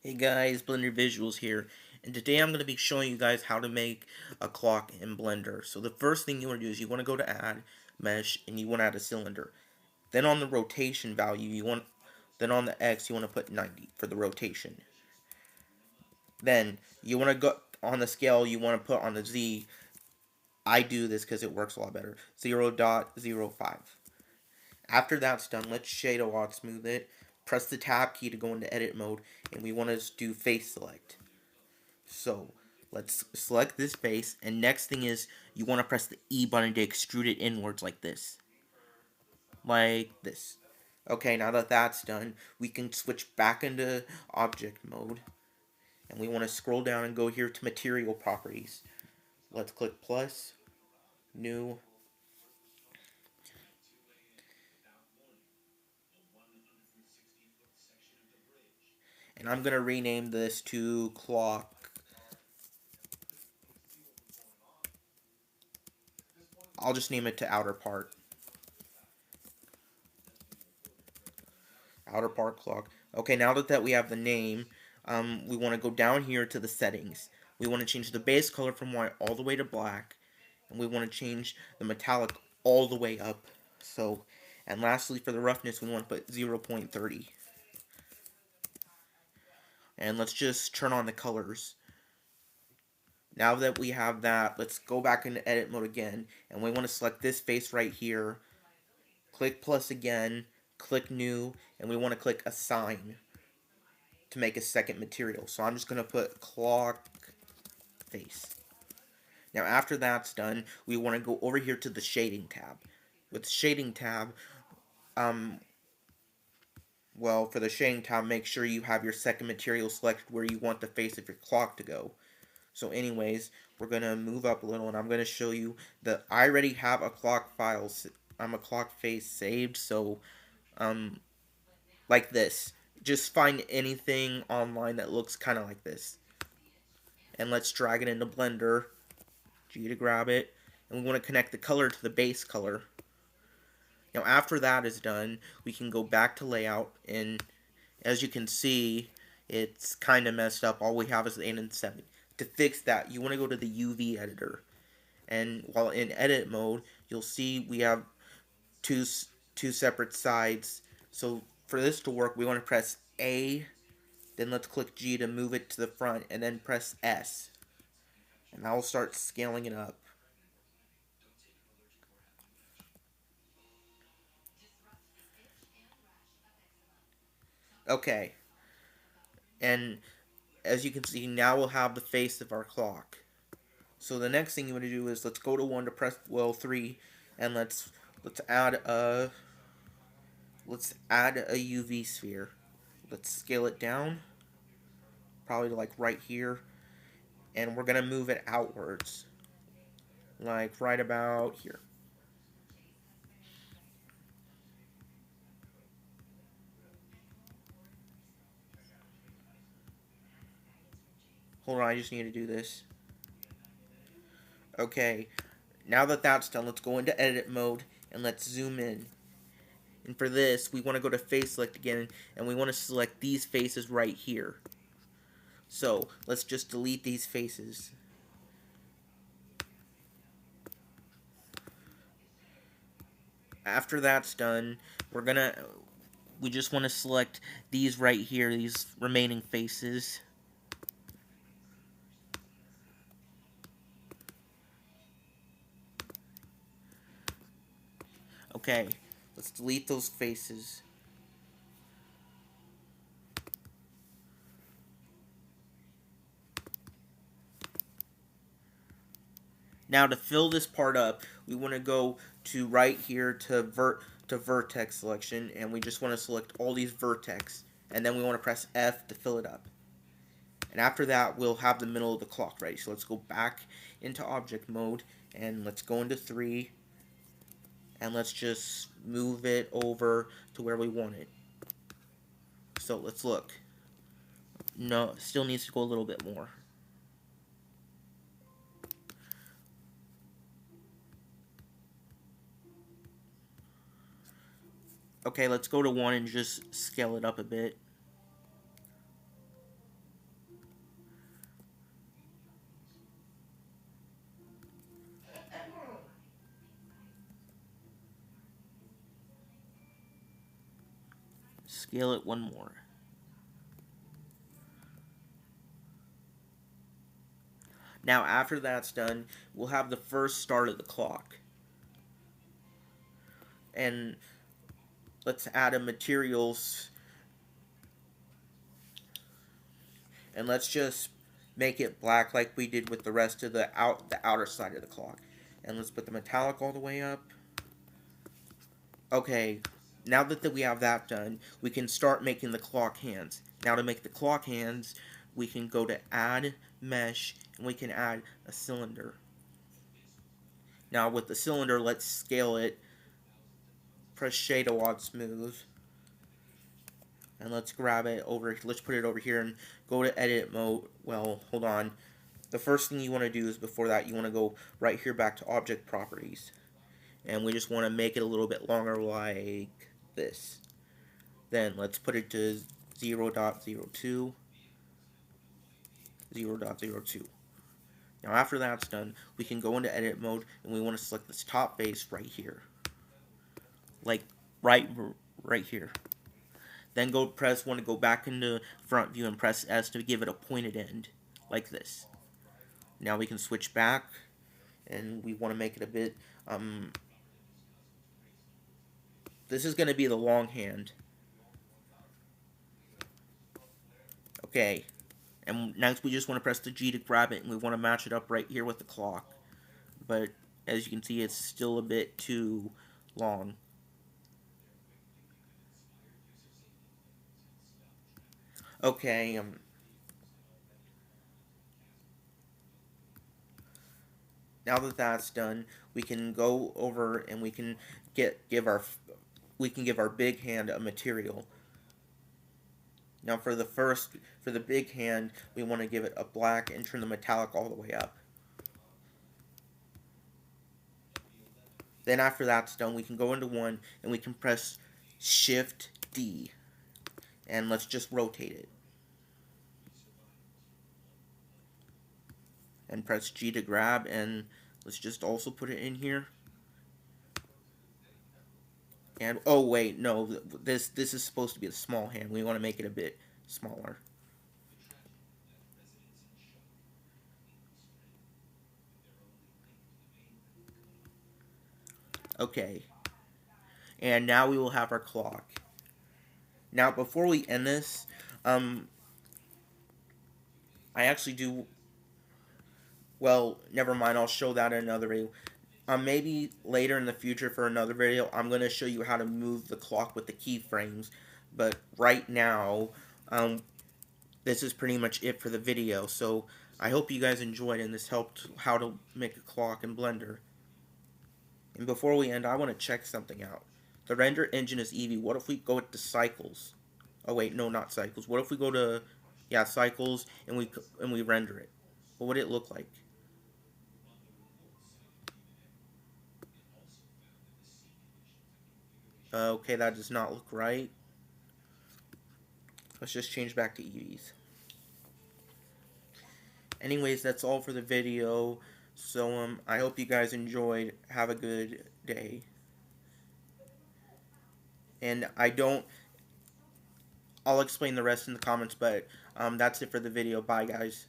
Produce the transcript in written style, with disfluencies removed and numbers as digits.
Hey guys, Blender Visuals here, and today I'm going to be showing you guys how to make a clock in Blender. So the first thing you want to do is you want to go to Add, Mesh, and you want to add a cylinder. Then on the rotation value, then on the X, you want to put 90 for the rotation. Then you want to go on the scale, you want to put on the Z. I do this because it works a lot better. 0.05. After that's done, let's shade a lot, smooth it. Press the Tab key to go into edit mode, and we want to do face select. So let's select this face, and next thing is you want to press the E button to extrude it inwards like this. Like this. Okay, now that that's done, we can switch back into object mode, and we want to scroll down and go here to material properties. Let's click plus, new, and I'm going to rename this to clock. I'll just name it to outer part. Outer part clock. Okay, now that we have the name, we want to go down here to the settings. We want to change the base color from white all the way to black, and we want to change the metallic all the way up. So, and lastly, for the roughness, we want to put 0.30. And let's just turn on the colors. Now that we have that, let's go back into edit mode again, and we want to select this face right here. Click plus again, click new, and we want to click assign to make a second material. So I'm just going to put clock face. Now after that's done, we want to go over here to the shading tab. With the shading tab, well, for the shading tab, make sure you have your second material selected where you want the face of your clock to go. So anyways, we're going to move up a little, and I'm going to show you that I already have a clock file, a clock face saved, so like this. Just find anything online that looks kind of like this. And let's drag it into Blender. G to grab it. And we want to connect the color to the base color. Now after that is done, we can go back to layout, and as you can see, it's kind of messed up. All we have is the 8 and 7. To fix that, you want to go to the UV editor. And while in edit mode, you'll see we have two separate sides. So for this to work, we want to press A, then let's click G to move it to the front, and then press S. And that will start scaling it up. Okay. And as you can see, now we'll have the face of our clock. So the next thing you want to do is let's go to 1 to press 3, and let's add a UV sphere. Let's scale it down, probably to like right here, and we're gonna move it outwards, like right about here. Hold on, I just need to do this. Okay, now that that's done, let's go into edit mode and let's zoom in. And for this, we want to go to face select again, and we want to select these faces right here. So let's just delete these faces. After that's done, we just want to select these right here, these remaining faces. Okay, let's delete those faces. Now to fill this part up, we want to go to right here to vertex selection, and we just want to select all these vertex, and then we want to press F to fill it up. And after that, we'll have the middle of the clock ready. So let's go back into object mode, and let's go into 3, and let's just move it over to where we want it. So let's look. No, still needs to go a little bit more. Okay, let's go to 1 and just scale it up a bit. scale it one more. Now after that's done, we'll have the first start of the clock. And let's add a materials, and let's just make it black like we did with the rest of the outer side of the clock. And let's put the metallic all the way up. Okay, now that we have that done, we can start making the clock hands. Now to make the clock hands, we can go to add mesh, and we can add a cylinder. Now with the cylinder, let's scale it. Press Shadow on smooth. And let's grab it over, let's put it over here and go to edit mode. Well, hold on. The first thing you want to do is before that, you want to go right here back to object properties. And we just want to make it a little bit longer like this. Then let's put it to 0.02, 0.02. Now after that's done, we can go into edit mode and we want to select this top face right here. Like right here. Then want to go back into front view and press S to give it a pointed end, like this. Now we can switch back, and we want to make it a bit, this is going to be the long hand. Okay, and next we just want to press the G to grab it, and we want to match it up right here with the clock. But as you can see, it's still a bit too long. Okay, now that that's done, we can go over and we can give our big hand a material. Now for the big hand, we want to give it a black and turn the metallic all the way up. Then after that's done, we can go into one and we can press Shift D. And let's just rotate it. And press G to grab, and let's just also put it in here. And oh wait, no, this is supposed to be a small hand. We want to make it a bit smaller. Okay. And now we will have our clock. Now before we end this, I actually do, well, never mind, I'll show that in another video. Maybe later in the future for another video, I'm going to show you how to move the clock with the keyframes. But right now, this is pretty much it for the video. So I hope you guys enjoyed and this helped how to make a clock in Blender. And before we end, I want to check something out. The render engine is Eevee. What if we go to cycles? Oh wait, no, not cycles. What if we go to, yeah, cycles, and we render it? What would it look like? Okay, that does not look right. Let's just change back to Eevees. Anyways, that's all for the video. So, I hope you guys enjoyed. Have a good day. And I'll explain the rest in the comments, but that's it for the video. Bye, guys.